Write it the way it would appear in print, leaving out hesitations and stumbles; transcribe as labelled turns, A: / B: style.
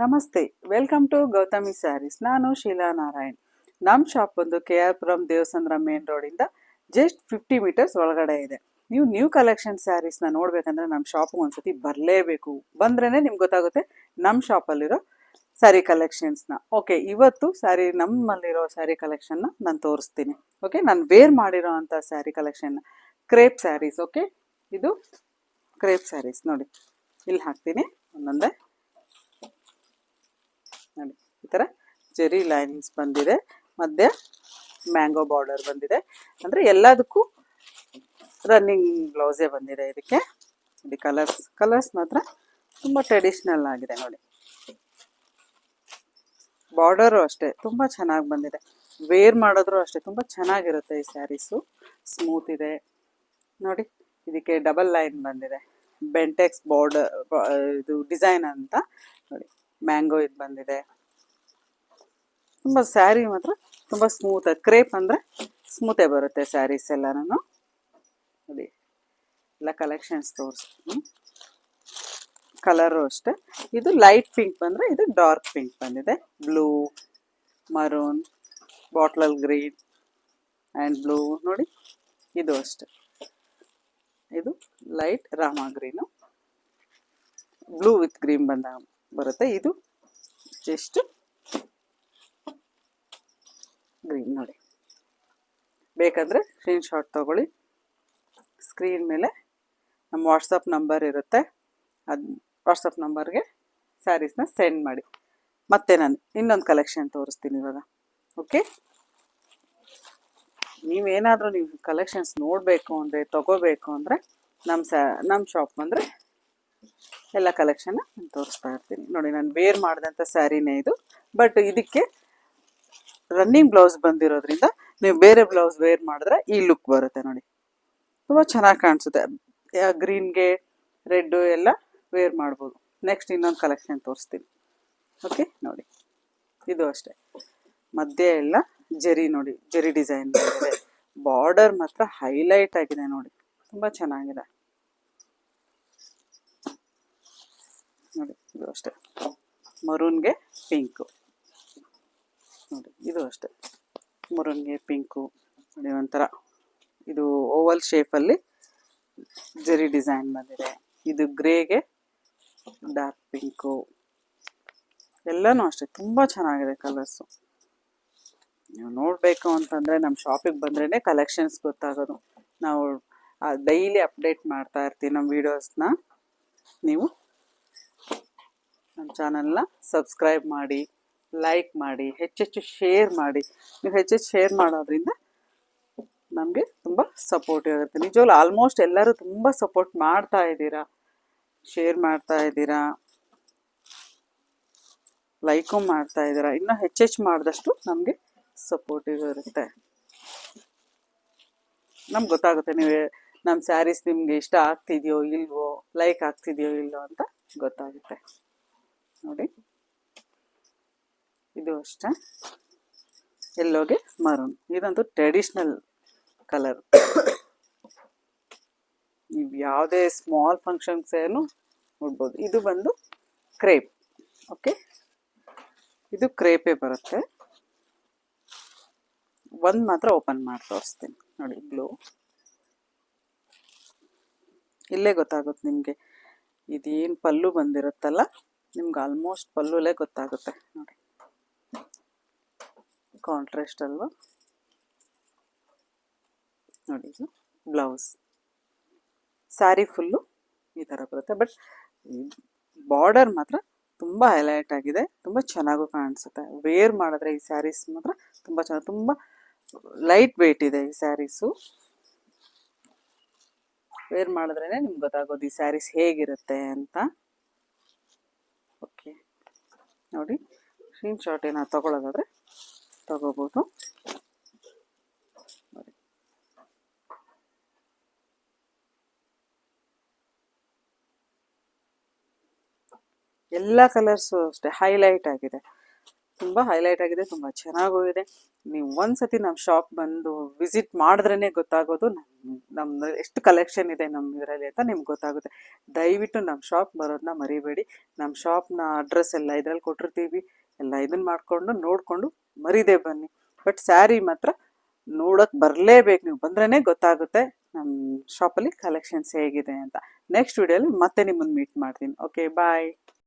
A: ನಮಸ್ತೆ, welcome to Gautami saris. ನಾನು ಶೀಲಾ ನಾರಾಯಣ್. ನಮ್ಮ ಶಾಪ್ ಬಂದು KR ಪುರಂ ದೇವಸಂದ್ರ ಮೇನ್ ರೋಡಿಂದ ಜಸ್ಟ್ 50 ಮೀಟರ್ಸ್ ಒಳಗಡೆ ಇದೆ. ನೀವು ನ್ಯೂ ಕಲೆಕ್ಷನ್ ಸ್ಯಾರೀಸ್ನ ನೋಡ್ಬೇಕಂದ್ರೆ ನಮ್ಮ ಶಾಪ್ಗೆ ಒಂದ್ಸತಿ ಬರಲೇಬೇಕು. ಬಂದ್ರೇ ನಿಮ್ಗೆ ಗೊತ್ತಾಗುತ್ತೆ ನಮ್ಮ ಶಾಪಲ್ಲಿರೋ ಸ್ಯಾರಿ ಕಲೆಕ್ಷನ್ಸ್ನ. ಓಕೆ, ಇವತ್ತು ನಮ್ಮಲ್ಲಿರೋ ಸ್ಯಾರಿ ಕಲೆಕ್ಷನ್ನ ನಾನು ತೋರಿಸ್ತೀನಿ. ಓಕೆ, ನಾನು ವೇರ್ ಮಾಡಿರೋ ಅಂಥ sari collection crepe sarees. Okay, ಇದು ಕ್ರೇಪ್ ಸ್ಯಾರೀಸ್ ನೋಡಿ, ಇಲ್ಲಿ ಹಾಕ್ತೀನಿ ಒಂದೊಂದೇ ನೋಡಿ. ಈ ಥರ ಜೆರಿ ಲೈನ್ಸ್ ಬಂದಿದೆ, ಮಧ್ಯೆ ಮ್ಯಾಂಗೋ ಬಾರ್ಡರ್ ಬಂದಿದೆ. ಅಂದರೆ ಎಲ್ಲದಕ್ಕೂ ರನ್ನಿಂಗ್ ಬ್ಲೌಸೇ ಬಂದಿದೆ ಇದಕ್ಕೆ. ನೋಡಿ, ಕಲರ್ಸ್ ಮಾತ್ರ ತುಂಬ ಟ್ರೆಡಿಷ್ನಲ್ ಆಗಿದೆ ನೋಡಿ. ಬಾರ್ಡರು ಅಷ್ಟೇ ತುಂಬ ಚೆನ್ನಾಗಿ ಬಂದಿದೆ. ವೇರ್ ಮಾಡಿದ್ರು ಅಷ್ಟೇ ತುಂಬ ಚೆನ್ನಾಗಿರುತ್ತೆ ಈ ಸ್ಯಾರೀಸು. ಸ್ಮೂತ್ ಇದೆ ನೋಡಿ. ಇದಕ್ಕೆ ಡಬಲ್ ಲೈನ್ ಬಂದಿದೆ, ಬೆಂಟೆಕ್ಸ್ ಬಾರ್ಡರ್ ಇದು ಡಿಸೈನ್ ಅಂತ ನೋಡಿ. ಮ್ಯಾಂಗೋ ಇದು ಬಂದಿದೆ. ತುಂಬ ಸ್ಯಾರಿ ಮಾತ್ರ ತುಂಬ ಸ್ಮೂತ್. ಕ್ರೇಪ್ ಅಂದರೆ ಸ್ಮೂತೇ ಬರುತ್ತೆ ಸ್ಯಾರೀಸ್ ಎಲ್ಲನೂ ನೋಡಿ. ಎಲ್ಲ ಕಲೆಕ್ಷನ್ಸ್ ತೋರಿಸ್ತೀನಿ. ಕಲರು ಅಷ್ಟೇ. ಇದು ಲೈಟ್ ಪಿಂಕ್ ಬಂದರೆ ಇದು ಡಾರ್ಕ್ ಪಿಂಕ್ ಬಂದಿದೆ. Blue, maroon, bottle green and blue ನೋಡಿ. ಇದು ಅಷ್ಟೆ, ಇದು ಲೈಟ್ ರಾಮ ಗ್ರೀನು, ಬ್ಲೂ ವಿತ್ ಗ್ರೀನ್ ಬರುತ್ತೆ. ಇದು ಜಸ್ಟ್ ಗ್ರೀನ್ ನೋಡಿ. ಬೇಕಂದರೆ ಸ್ಕ್ರೀನ್ ಶಾಟ್ ತೊಗೊಳ್ಳಿ. ಸ್ಕ್ರೀನ್ ಮೇಲೆ ನಮ್ಮ ವಾಟ್ಸಪ್ ನಂಬರ್ ಇರುತ್ತೆ, ಅದು ವಾಟ್ಸಪ್ ನಂಬರ್ಗೆ ಸ್ಯಾರೀಸ್ನ ಸೆಂಡ್ ಮಾಡಿ. ಮತ್ತೆ ನಾನು ಇನ್ನೊಂದು ಕಲೆಕ್ಷನ್ ತೋರಿಸ್ತೀನಿ ಇವಾಗ. ಓಕೆ, ನೀವು ಕಲೆಕ್ಷನ್ಸ್ ನೋಡಬೇಕು ಅಂದರೆ, ತೊಗೋಬೇಕು ಅಂದರೆ ನಮ್ಮ ಶಾಪ್ ಬಂದರೆ ಎಲ್ಲ ಕಲೆಕ್ಷನ್ನ ನಾನು ತೋರಿಸ್ತಾ ಇರ್ತೀನಿ ನೋಡಿ. ನಾನು ವೇರ್ ಮಾಡಿದಂಥ ಸ್ಯಾರಿನೇ ಇದು, ಬಟ್ ಇದಕ್ಕೆ ರನ್ನಿಂಗ್ ಬ್ಲೌಸ್ ಬಂದಿರೋದ್ರಿಂದ ನೀವು ಬೇರೆ ಬ್ಲೌಸ್ ವೇರ್ ಮಾಡಿದ್ರೆ ಈ ಲುಕ್ ಬರುತ್ತೆ ನೋಡಿ. ತುಂಬ ಚೆನ್ನಾಗಿ ಕಾಣಿಸುತ್ತೆ. ಗ್ರೀನ್ಗೆ ರೆಡ್ಡು ಎಲ್ಲ ವೇರ್ ಮಾಡ್ಬೋದು. ನೆಕ್ಸ್ಟ್ ಇನ್ನೊಂದು ಕಲೆಕ್ಷನ್ ತೋರಿಸ್ತೀನಿ. ಓಕೆ ನೋಡಿ, ಇದು ಅಷ್ಟೇ. ಮಧ್ಯೆ ಎಲ್ಲ ಜರಿ ನೋಡಿ, ಜರಿ ಡಿಸೈನ್ ಬಂದಿದೆ. ಬಾರ್ಡರ್ ಮಾತ್ರ ಹೈಲೈಟ್ ಆಗಿದೆ ನೋಡಿ, ತುಂಬ ಚೆನ್ನಾಗಿದೆ ನೋಡಿ. ಇದು ಅಷ್ಟೇ, ಮರೂನ್ಗೆ ಪಿಂಕು ನೋಡಿ. ಇದು ಅಷ್ಟೇ, ಮರೂನ್ಗೆ ಪಿಂಕು ನೋಡಿ. ಒಂಥರ ಇದು ಓವಲ್ ಶೇಪಲ್ಲಿ ಜರಿ ಡಿಸೈನ್ ಬಂದಿದೆ. ಇದು ಗ್ರೇಗೆ ಡಾರ್ಕ್ ಪಿಂಕು, ಎಲ್ಲನೂ ಅಷ್ಟೇ ತುಂಬ ಚೆನ್ನಾಗಿದೆ ಕಲರ್ಸು. ನೀವು ನೋಡಬೇಕು ಅಂತಂದರೆ ನಮ್ಮ ಶಾಪಿಗೆ ಬಂದ್ರೇ ಕಲೆಕ್ಷನ್ಸ್ ಗೊತ್ತಾಗೋದು. ನಾವು ಡೈಲಿ ಅಪ್ಡೇಟ್ ಮಾಡ್ತಾ ಇರ್ತೀವಿ ನಮ್ಮ ವೀಡಿಯೋಸ್ನ. ನೀವು ನಮ್ಮ ಚಾನಲ್ನ ಸಬ್ಸ್ಕ್ರೈಬ್ ಮಾಡಿ, ಲೈಕ್ ಮಾಡಿ, ಹೆಚ್ಚೆಚ್ಚು ಶೇರ್ ಮಾಡಿ. ನೀವು ಹೆಚ್ಚೆಚ್ಚು ಶೇರ್ ಮಾಡೋದ್ರಿಂದ ನಮಗೆ ತುಂಬ ಸಪೋರ್ಟಿವ್ ಆಗುತ್ತೆ. ನಿಜವಾಗ್ಲೂ ಆಲ್ಮೋಸ್ಟ್ ಎಲ್ಲರೂ ತುಂಬ ಸಪೋರ್ಟ್ ಮಾಡ್ತಾ ಇದ್ದೀರಾ, ಶೇರ್ ಮಾಡ್ತಾ ಇದ್ದೀರಾ, ಲೈಕು ಮಾಡ್ತಾ ಇದ್ದೀರಾ. ಇನ್ನೂ ಹೆಚ್ಚೆಚ್ಚು ಮಾಡಿದಷ್ಟು ನಮಗೆ ಸಪೋರ್ಟಿವ್ ಇರುತ್ತೆ. ನಮ್ಗೆ ಗೊತ್ತಾಗುತ್ತೆ ನೀವು ನಮ್ಮ ಸ್ಯಾರೀಸ್ ನಿಮಗೆ ಇಷ್ಟ ಆಗ್ತಿದೆಯೋ ಇಲ್ವೋ, ಲೈಕ್ ಆಗ್ತಿದೆಯೋ ಇಲ್ವೋ ಅಂತ ಗೊತ್ತಾಗುತ್ತೆ ನೋಡಿ. ಇದು ಅಷ್ಟೇ, ಎಲ್ಲೋಗೆ ಮರೂನ್. ಇದಂತೂ ಟ್ರೆಡಿಷ್ನಲ್ ಕಲರ್. ನೀವು ಯಾವುದೇ ಸ್ಮಾಲ್ ಫಂಕ್ಷನ್ಸೇನು ನೋಡ್ಬೋದು. ಇದು ಬಂದು ಕ್ರೇಪ್. ಓಕೆ, ಇದು ಕ್ರೇಪೇ ಬರುತ್ತೆ. ಒಂದು ಮಾತ್ರ ಓಪನ್ ಮಾಡಿ ತೋರಿಸ್ತೀನಿ ನೋಡಿ. ಬ್ಲೂ, ಇಲ್ಲೇ ಗೊತ್ತಾಗುತ್ತೆ ನಿಮಗೆ. ಇದೇನು ಪಲ್ಲು ಬಂದಿರುತ್ತಲ್ಲ, ನಿಮ್ಗೆ ಆಲ್ಮೋಸ್ಟ್ ಪಲ್ಲುಲೇ ಗೊತ್ತಾಗುತ್ತೆ ನೋಡಿ. ಕಾಂಟ್ರಾಸ್ಟ್ ಅಲ್ವಾ ನೋಡಿ. ಇದು ಬ್ಲೌಸ್. ಸ್ಯಾರಿ ಫುಲ್ಲು ಈ ಥರ ಬರುತ್ತೆ, ಬಟ್ ಬಾರ್ಡರ್ ಮಾತ್ರ ತುಂಬ ಹೈಲೈಟ್ ಆಗಿದೆ, ತುಂಬ ಚೆನ್ನಾಗೂ ಕಾಣಿಸುತ್ತೆ. ವೇರ್ ಮಾಡಿದ್ರೆ ಈ ಸ್ಯಾರೀಸ್ ಮಾತ್ರ ತುಂಬ ಚೆನ್ನಾಗಿ, ತುಂಬ ಲೈಟ್ ವೆಯ್ಟ್ ಇದೆ ಈ ಸ್ಯಾರೀಸು. ವೇರ್ ಮಾಡಿದ್ರೇ ನಿಮ್ಗೆ ಗೊತ್ತಾಗೋದು ಈ ಸ್ಯಾರೀಸ್ ಹೇಗಿರುತ್ತೆ ಅಂತ. ಓಕೆ ನೋಡಿ, ಸ್ಕ್ರೀನ್ ಶಾಟ್ ಏನಾದ್ರು ತೊಗೊಳ್ಳೋದಾದರೆ ತೊಗೋಬೋದು. ಎಲ್ಲ ಕಲರ್ಸು ಅಷ್ಟೇ ಹೈಲೈಟ್ ಆಗಿದೆ, ತುಂಬ ಹೈಲೈಟ್ ಆಗಿದೆ, ತುಂಬ ಚೆನ್ನಾಗೂ ಇದೆ. ನೀವು ಒಂದ್ಸತಿ ನಮ್ಮ ಶಾಪ್ ಬಂದು ವಿಸಿಟ್ ಮಾಡಿದ್ರೇ ಗೊತ್ತಾಗೋದು ನಮ್ಮ ಎಷ್ಟು ಕಲೆಕ್ಷನ್ ಇದೆ ನಮ್ಮ ಇದರಲ್ಲಿ ಅಂತ ನಿಮ್ಗೆ ಗೊತ್ತಾಗುತ್ತೆ. ದಯವಿಟ್ಟು ನಮ್ಮ ಶಾಪ್ ಬರೋದನ್ನ ಮರಿಬೇಡಿ. ನಮ್ಮ ಶಾಪ್ನ ಅಡ್ರೆಸ್ ಎಲ್ಲ ಇದರಲ್ಲಿ ಕೊಟ್ಟಿರ್ತೀವಿ. ಎಲ್ಲ ಇದನ್ನು ಮಾಡಿಕೊಂಡು ನೋಡಿಕೊಂಡು ಮರಿದೇ ಬನ್ನಿ. ಬಟ್ ಸ್ಯಾರಿ ಮಾತ್ರ ನೋಡೋಕೆ ಬರಲೇಬೇಕು, ನೀವು ಬಂದ್ರೇ ಗೊತ್ತಾಗುತ್ತೆ ನಮ್ಮ ಶಾಪಲ್ಲಿ ಕಲೆಕ್ಷನ್ಸ್ ಹೇಗಿದೆ ಅಂತ. ನೆಕ್ಸ್ಟ್ ವಿಡಿಯೋಲಿ ಮತ್ತೆ ನಿಮ್ಮನ್ನು ಮೀಟ್ ಮಾಡ್ತೀನಿ. ಓಕೆ, ಬಾಯ್.